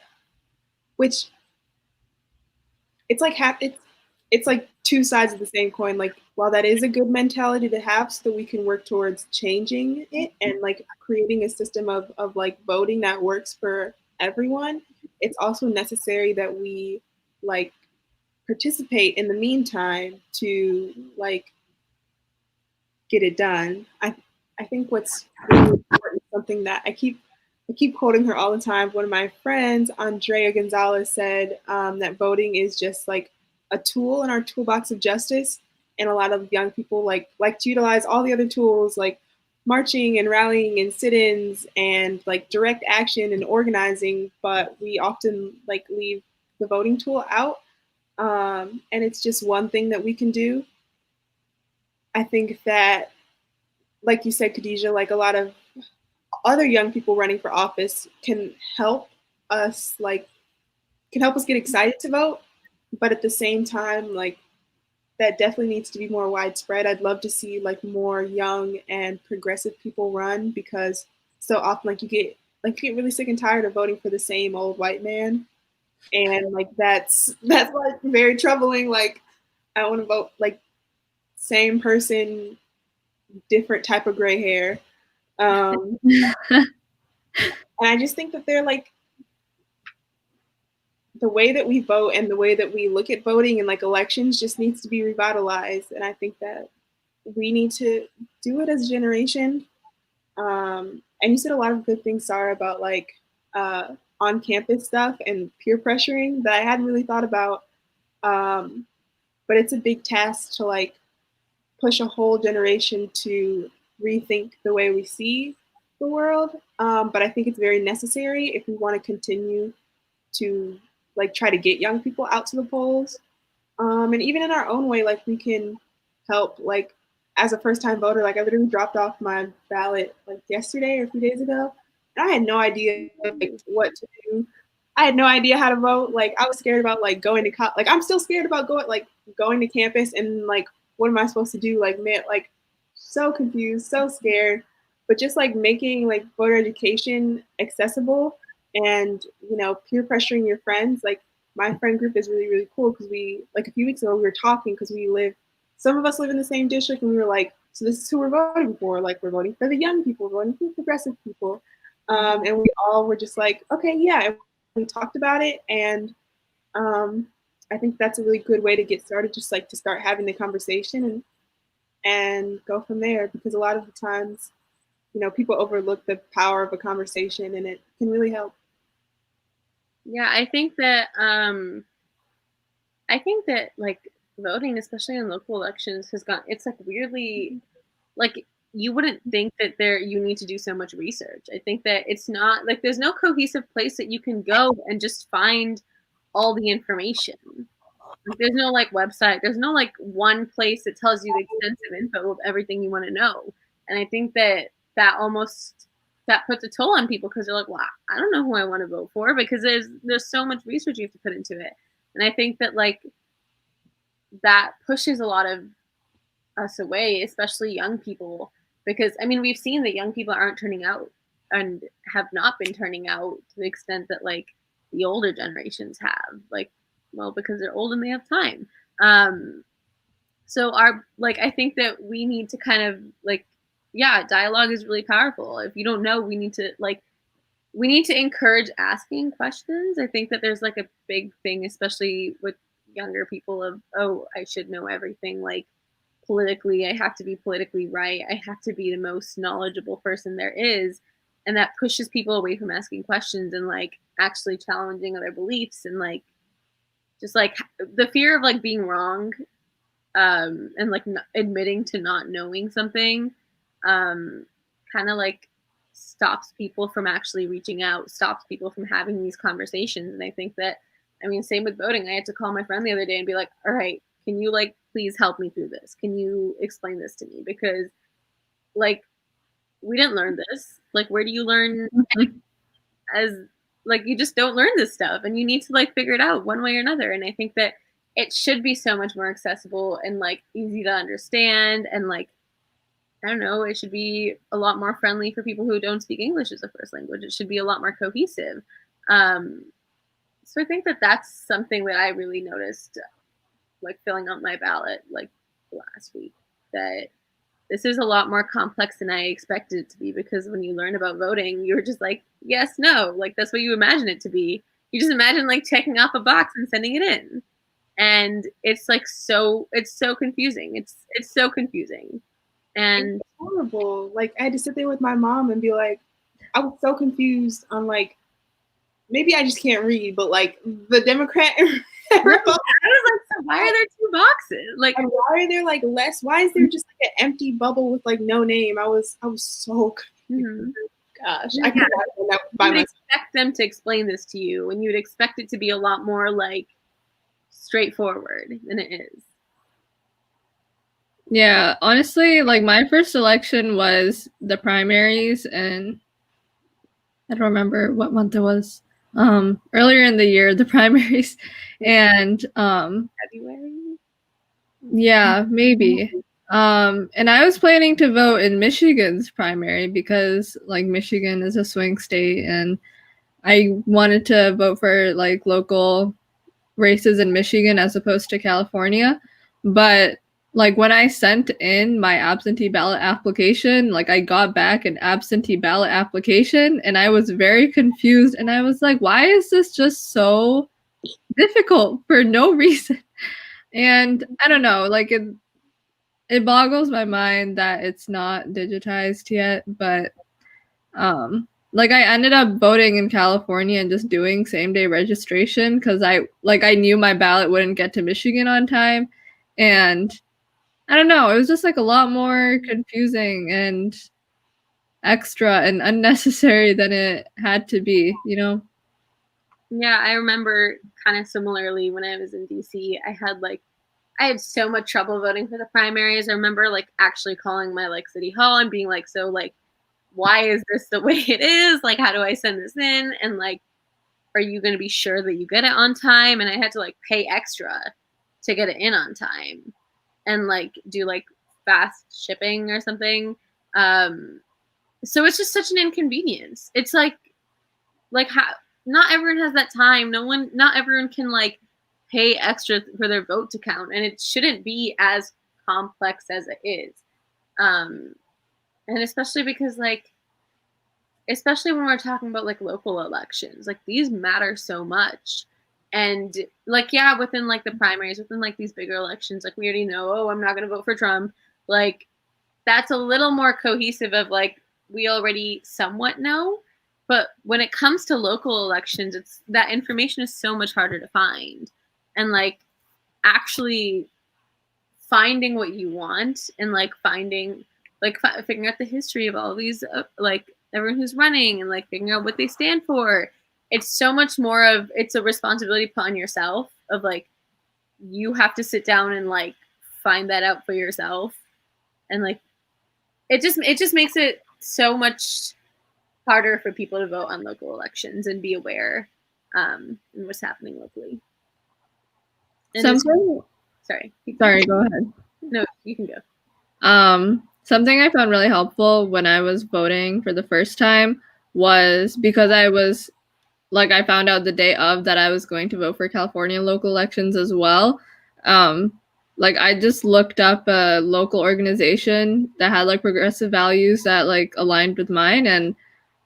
which it's like it's like two sides of the same coin. Like while that is a good mentality to have so that we can work towards changing it and like creating a system of like voting that works for everyone, it's also necessary that we like participate in the meantime to like get it done. I think what's really important, something that I keep quoting her all the time. One of my friends, Andrea Gonzalez, said that voting is just like a tool in our toolbox of justice, and a lot of young people like to utilize all the other tools like marching and rallying and sit-ins and like direct action and organizing, but we often like leave the voting tool out. And it's just one thing that we can do. I think that, like you said, Khadijah, like a lot of other young people running for office can help us like can help us get excited to vote, but at the same time like that definitely needs to be more widespread. I'd love to see like more young and progressive people run, because so often like you get really sick and tired of voting for the same old white man, and like that's like very troubling. Like I want to vote like same person, different type of gray hair. And I just think that they're like the way that we vote and the way that we look at voting and like elections just needs to be revitalized. And I think that we need to do it as a generation. And you said a lot of good things, Sarah, about like on campus stuff and peer pressuring that I hadn't really thought about. But it's a big task to like push a whole generation to rethink the way we see the world. But I think it's very necessary if we want to continue to like try to get young people out to the polls. And even in our own way, like we can help. Like as a first time voter, like I literally dropped off my ballot like yesterday or a few days ago, and I had no idea like what to do. I had no idea how to vote. Like I was scared about like going to like I'm still scared about going to campus and like what am I supposed to do? Like man, like so confused, so scared. But just like making like voter education accessible and peer pressuring your friends. Like my friend group is really really cool because we like a few weeks ago we were talking because some of us live in the same district, and we were like, so this is who we're voting for. Like we're voting for the young people, we're voting for the progressive people. And we all were just like, okay, yeah. And we talked about it, and I think that's a really good way to get started, just like to start having the conversation and go from there. Because a lot of the times, people overlook the power of a conversation, and it can really help. Yeah, I think that like voting, especially in local elections, has gone. It's like weirdly, like you wouldn't think that you need to do so much research. I think that it's not like there's no cohesive place that you can go and just find all the information. Like, there's no like website. There's no like one place that tells you the extensive info of everything you want to know. And I think that almost that puts a toll on people because they're like, well, I don't know who I want to vote for because there's so much research you have to put into it. And I think that like that pushes a lot of us away, especially young people, because I mean we've seen that young people aren't turning out and have not been turning out to the extent that like the older generations have, like, well, because they're old and they have time. So our like I think that we need to kind of like, yeah, dialogue is really powerful. If you don't know, we need to encourage asking questions. I think that there's like a big thing, especially with younger people, of, oh, I should know everything. Like politically, I have to be politically right. I have to be the most knowledgeable person there is. And that pushes people away from asking questions and like actually challenging other beliefs and like just like the fear of like being wrong, and like admitting to not knowing something, kind of like stops people from actually reaching out, stops people from having these conversations. And I think that, I mean, same with voting. I had to call my friend the other day and be like, all right, can you like please help me through this? Can you explain this to me? Because like we didn't learn this. Like, where do you learn as like you just don't learn this stuff and you need to like figure it out one way or another. And I think that it should be so much more accessible and like easy to understand, and like I don't know, it should be a lot more friendly for people who don't speak English as a first language. It should be a lot more cohesive. um, so I think that that's something that I really noticed, like filling out my ballot like last week, that this is a lot more complex than I expected it to be, because when you learn about voting, you're just like, yes, no, like that's what you imagine it to be. You just imagine like checking off a box and sending it in. And it's like it's so confusing. It's so confusing. And It's horrible. Like I had to sit there with my mom and be like, I was so confused on like maybe I just can't read, but like the Democrat I was like, so why are there two boxes? Like, and why are there like less? Why is there just like an empty bubble with like no name? I was so confused. Gosh, I could not have done that by you would myself. expect them to explain this to you, and you would expect it to be a lot more like straightforward than it is. Yeah, honestly, like my first election was the primaries, and I don't remember what month it was. Earlier in the year, the primaries, and February. yeah, maybe. And I was planning to vote in Michigan's primary because like Michigan is a swing state, and I wanted to vote for like local races in Michigan as opposed to California. But like when I sent in my absentee ballot application, like I got back an absentee ballot application and I was very confused, and I was like, why is this just so difficult for no reason? And I don't know, like it boggles my mind that it's not digitized yet, but like I ended up voting in California and just doing same day registration because I knew my ballot wouldn't get to Michigan on time. And I don't know, it was just like a lot more confusing and extra and unnecessary than it had to be, you know? Yeah, I remember kind of similarly when I was in DC, I had so much trouble voting for the primaries. I remember like actually calling my like city hall and being like, so like why is this the way it is? Like how do I send this in? And like are you going to be sure that you get it on time? And I had to like pay extra to get it in on time and like do like fast shipping or something. So it's just such an inconvenience. It's like how not everyone has that time. Not everyone can like pay extra for their vote to count, and it shouldn't be as complex as it is. Um, and especially because like especially when we're talking about like local elections, like these matter so much. And like, yeah, within like the primaries, within like these bigger elections, like we already know, oh, I'm not going to vote for Trump. Like that's a little more cohesive of like, we already somewhat know. But when it comes to local elections, it's that information is so much harder to find. And like actually finding what you want and like finding like figuring out the history of all these like everyone who's running and like figuring out what they stand for, it's so much more of it's a responsibility put on yourself of like you have to sit down and like find that out for yourself. And like it just makes it so much harder for people to vote on local elections and be aware in what's happening locally. And Something. Sorry, Go ahead. No, you can go. Something I found really helpful when I was voting for the first time was because I was like, I found out the day of that I was going to vote for California local elections as well. Like I just looked up a local organization that had like progressive values that like aligned with mine, and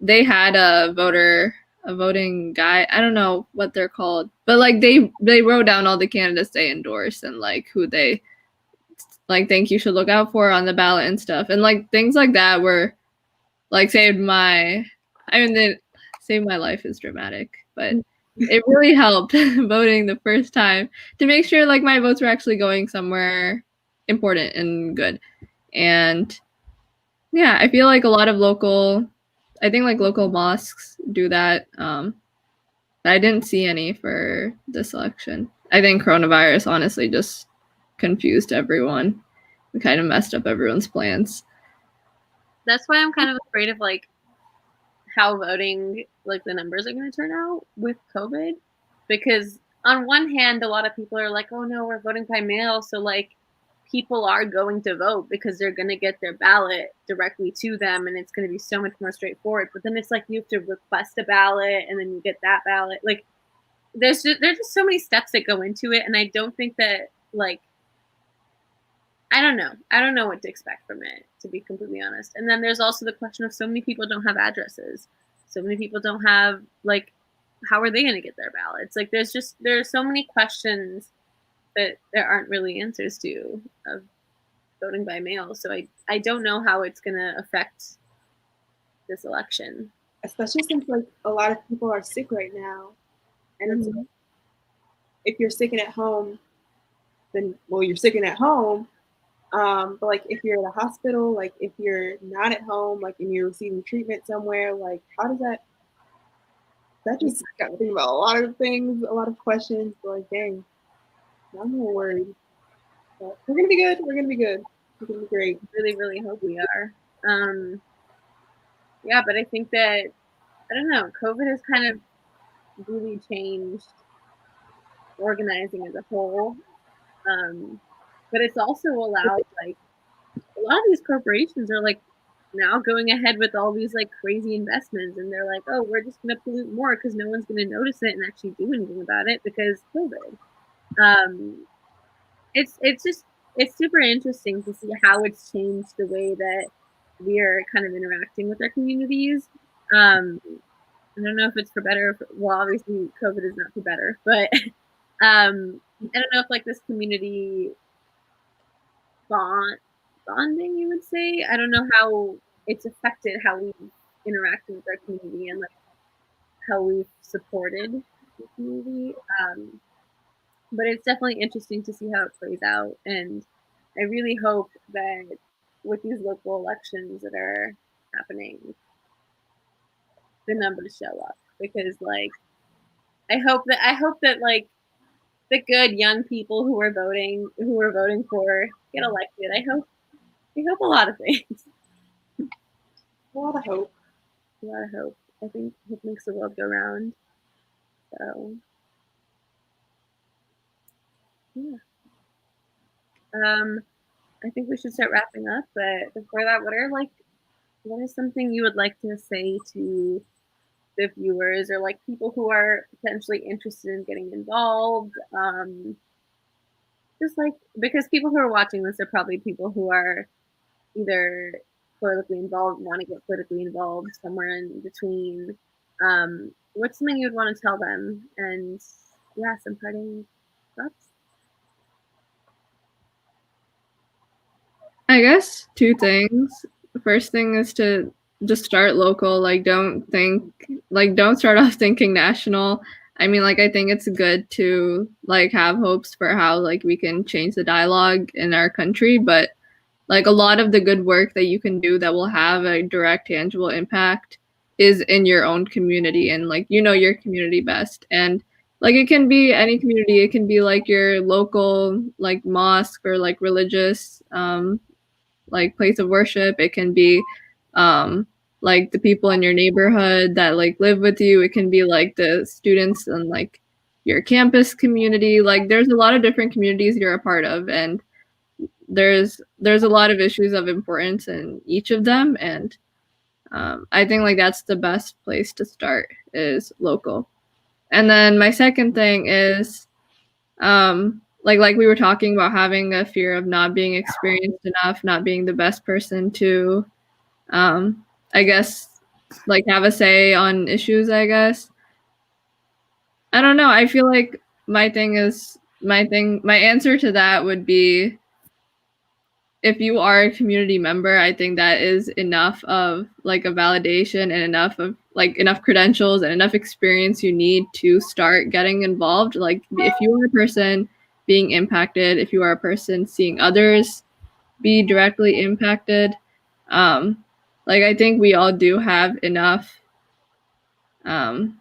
they had a voting guide. I don't know what they're called, but like they wrote down all the candidates they endorse and like who they like think you should look out for on the ballot and stuff. And like things like that were like saved my they saved my life is dramatic, but it really helped voting the first time to make sure like my votes were actually going somewhere important and good. And yeah, I feel like a lot of local mosques do that. But I didn't see any for this election. I think coronavirus honestly just confused everyone. It kind of messed up everyone's plans. That's why I'm kind of afraid of like how voting, like the numbers are going to turn out with COVID, because on one hand, a lot of people are like, oh no, we're voting by mail. So like people are going to vote because they're going to get their ballot directly to them. And it's going to be so much more straightforward. But then it's like, you have to request a ballot and then you get that ballot. Like there's just so many steps that go into it. And I don't think that like, I don't know what to expect from it, to be completely honest. And then there's also the question of so many people don't have addresses. So many people don't have like, how are they going to get their ballots? Like there's so many questions that there aren't really answers to of voting by mail. So I don't know how it's going to affect this election. Especially since like a lot of people are sick right now. And it's like, if you're sicking at home, then well, you're sicking at home. But like if you're at a hospital, like if you're not at home, like and you're receiving treatment somewhere, like how does that just got me thinking about a lot of things, a lot of questions. But like, dang, I'm more worried. But we're gonna be good. We're gonna be good. We're gonna be great. Really, really hope we are. Yeah, but I think that I don't know. COVID has kind of really changed organizing as a whole. But it's also allowed like a lot of these corporations are like now going ahead with all these like crazy investments, and they're like, oh, we're just going to pollute more because no one's going to notice it and actually do anything about it because COVID. It's super interesting to see how it's changed the way that we are kind of interacting with our communities. I don't know if it's for better. Well, obviously, COVID is not for better, but I don't know if like this community bonding, you would say. I don't know how it's affected how we interacted with our community and like how we've supported the community. But it's definitely interesting to see how it plays out. And I really hope that with these local elections that are happening, the numbers show up, because like I hope that like the good young people who are voting for get elected. I hope a lot of things. A lot of hope. A lot of hope. I think hope makes the world go round. So yeah. I think we should start wrapping up, but before that, what is something you would like to say to the viewers or like people who are potentially interested in getting involved? Just like because people who are watching this are probably people who are either politically involved, want to get politically involved, somewhere in between. What's something you would want to tell them? And yeah, some parting thoughts. I guess two things. The first thing is to just start local. Like, don't start off thinking national. I mean, like, I think it's good to like have hopes for how like we can change the dialogue in our country, but like a lot of the good work that you can do that will have a direct, tangible impact is in your own community, and like you know your community best. And like it can be any community. It can be like your local like mosque or like religious like place of worship. It can be like the people in your neighborhood that like live with you. It can be like the students and like your campus community. Like there's a lot of different communities you're a part of, and there's a lot of issues of importance in each of them. And I think like that's the best place to start is local. And then my second thing is like we were talking about having a fear of not being experienced enough, not being the best person to I guess like have a say on issues, I guess. I don't know. I feel like my answer to that would be if you are a community member, I think that is enough of like a validation and enough of like enough credentials and enough experience you need to start getting involved. Like if you are a person being impacted, if you are a person seeing others be directly impacted, um, like I think we all do have enough. Um,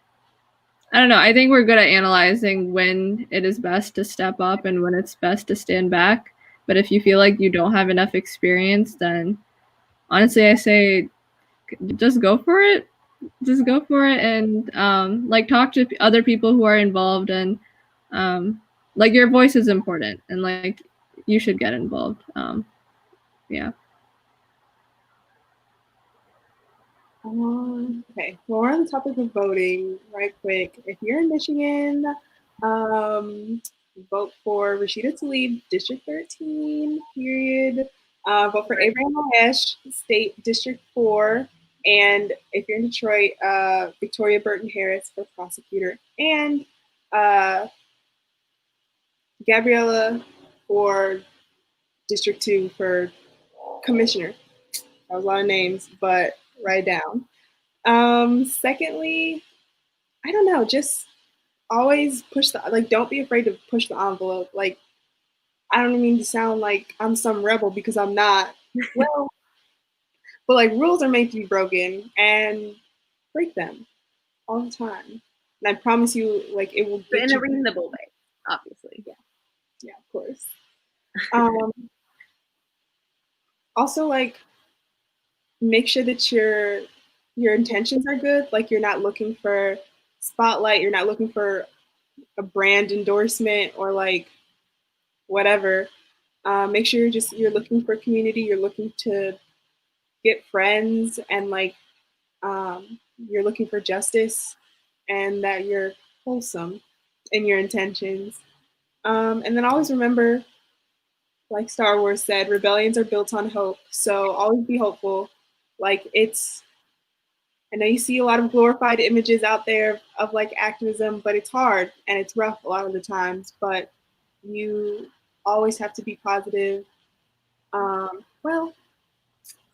I don't know. I think we're good at analyzing when it is best to step up and when it's best to stand back. But if you feel like you don't have enough experience, then honestly, I say just go for it. Just go for it and like talk to other people who are involved and like your voice is important and like you should get involved. Yeah. Okay, well, we're on the topic of voting, right quick. If you're in Michigan, vote for Rashida Tlaib, District 13, period. Vote for Abraham Mahesh, State District 4. And if you're in Detroit, Victoria Burton Harris for prosecutor. And Gabriella for District 2 for commissioner. That was a lot of names, but write it down. Secondly, I don't know, just always push the like don't be afraid to push the envelope. Like I don't mean to sound like I'm some rebel because I'm not. Well, but like rules are made to be broken and break them all the time. And I promise you, like it will But get in a you. reasonable way, obviously. Yeah, of course. Um, also, like make sure that your intentions are good. Like you're not looking for spotlight. You're not looking for a brand endorsement or like whatever. Make sure you're looking for community. You're looking to get friends and like you're looking for justice and that you're wholesome in your intentions. And then always remember, like Star Wars said, rebellions are built on hope. So always be hopeful. Like I know you see a lot of glorified images out there of like activism, but it's hard and it's rough a lot of the times. But you always have to be positive. Well,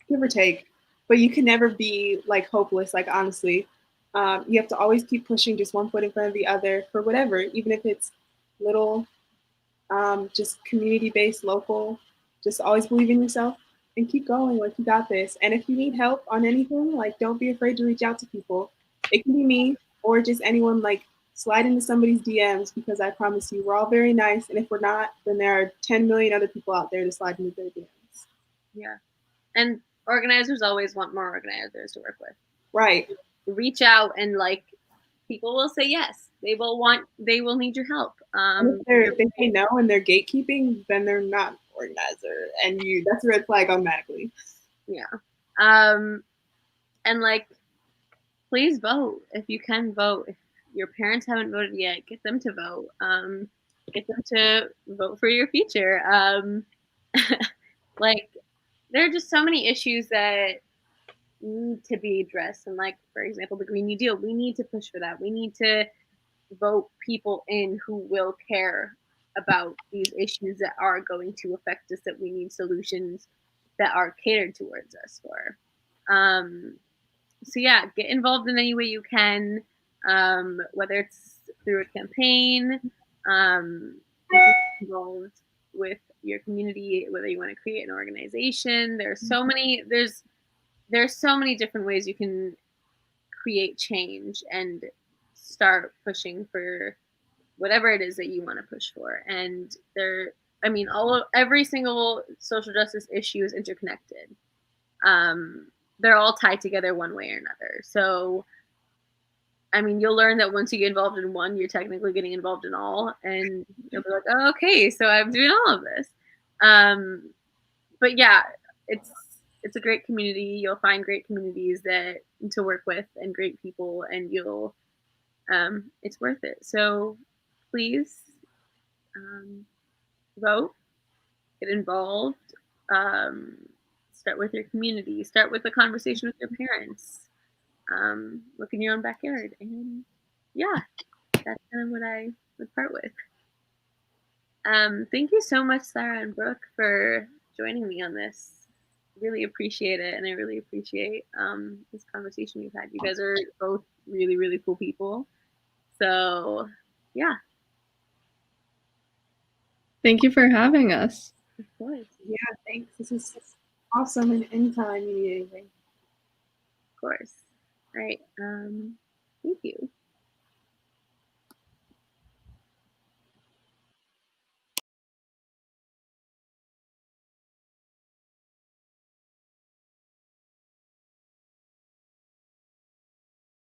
give or take, but you can never be like hopeless. Like honestly, you have to always keep pushing just one foot in front of the other for whatever, even if it's little, just community-based, local. Just always believe in yourself and keep going. Like you got this. And if you need help on anything, like don't be afraid to reach out to people. It can be me or just anyone. Like slide into somebody's DMs because I promise you, we're all very nice. And if we're not, then there are 10 million other people out there to slide into their DMs. Yeah. And organizers always want more organizers to work with. Right. Reach out and like people will say yes. They will need your help. If they say no and they're gatekeeping, then they're not organizer, and that's a red flag automatically. Yeah. And like, please vote if you can vote. If your parents haven't voted yet, get them to vote. Get them to vote for your future. Like, there are just so many issues that need to be addressed. And like, for example, the Green New Deal, we need to push for that. We need to vote people in who will care about these issues that are going to affect us, that we need solutions that are catered towards us for. So yeah, get involved in any way you can, whether it's through a campaign, get involved with your community, whether you want to create an organization. There's so many different ways you can create change and start pushing for whatever it is that you want to push for. And every single social justice issue is interconnected. They're all tied together one way or another. So you'll learn that once you get involved in one, you're technically getting involved in all, and you'll be like, oh, okay, so I'm doing all of this. But yeah, it's a great community. You'll find great communities to work with and great people, and it's worth it. So please vote, get involved, start with your community, start with a conversation with your parents, look in your own backyard, and yeah, that's kind of what I would part with. Thank you so much, Sarah and Brooke, for joining me on this. Really appreciate it, and I really appreciate this conversation we've had. You guys are both really, really cool people. So, yeah. Thank you for having us. Of course. Yeah, thanks. This is awesome, and anytime you need anything. Of course. All right.